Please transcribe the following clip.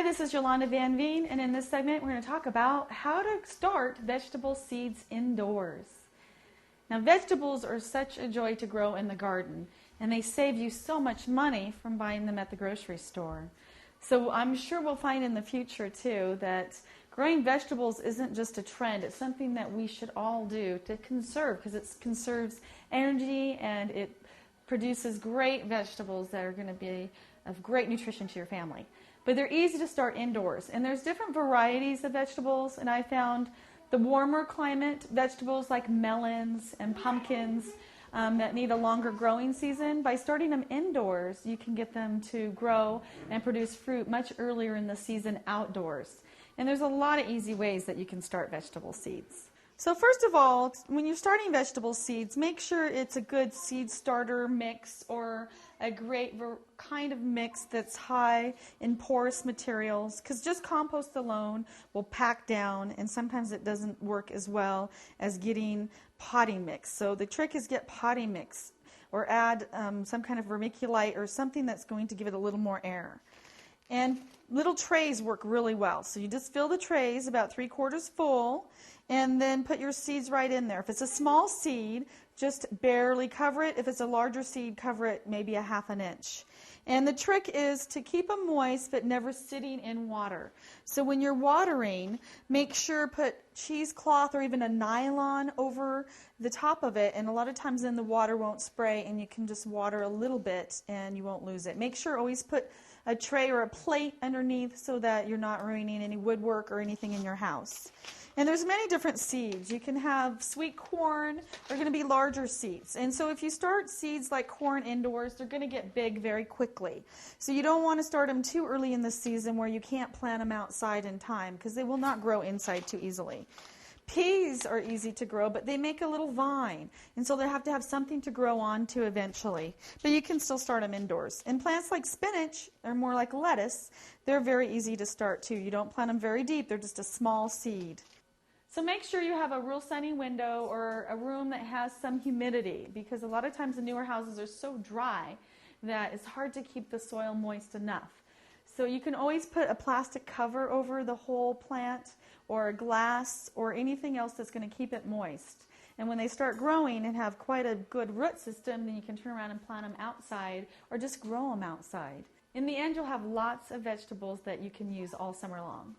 Hi, this is Yolanda Van Veen, and in this segment we're going to talk about how to start vegetable seeds indoors. Now, vegetables are such a joy to grow in the garden, and they save you so much money from buying them at the grocery store. So I'm sure we'll find in the future, too, that growing vegetables isn't just a trend. It's something that we should all do to conserve, because it conserves energy and it produces great vegetables that are going to be of great nutrition to your family. But they're easy to start indoors, and there's different varieties of vegetables, and I found the warmer climate vegetables like melons and pumpkins that need a longer growing season. By starting them indoors, you can get them to grow and produce fruit much earlier in the season outdoors. And there's a lot of easy ways that you can start vegetable seeds. So first of all, when you're starting vegetable seeds, make sure it's a good seed starter mix or a great kind of mix that's high in porous materials, because just compost alone will pack down, and sometimes it doesn't work as well as getting potting mix. So the trick is get potting mix or add some kind of vermiculite or something that's going to give it a little more air. And little trays work really well. So you just fill the trays about 3/4 full, and then put your seeds right in there. If it's a small seed, just barely cover it. If it's a larger seed, cover it maybe a 1/2 inch. And the trick is to keep them moist but never sitting in water. So when you're watering, make sure put cheesecloth or even a nylon over the top of it, and a lot of times then the water won't spray and you can just water a little bit and you won't lose it. Make sure always put a tray or a plate underneath so that you're not ruining any woodwork or anything in your house. And there's many different seeds. You can have sweet corn. They're going to be larger seeds. And so if you start seeds like corn indoors, they're going to get big very quickly. So you don't want to start them too early in the season where you can't plant them outside in time, because they will not grow inside too easily. Peas are easy to grow, but they make a little vine, and so they have to have something to grow onto eventually. But you can still start them indoors. And plants like spinach, or more like lettuce, they're very easy to start too. You don't plant them very deep. They're just a small seed. So make sure you have a real sunny window or a room that has some humidity, because a lot of times the newer houses are so dry that it's hard to keep the soil moist enough. So you can always put a plastic cover over the whole plant, or a glass, or anything else that's going to keep it moist. And when they start growing and have quite a good root system, then you can turn around and plant them outside or just grow them outside. In the end, you'll have lots of vegetables that you can use all summer long.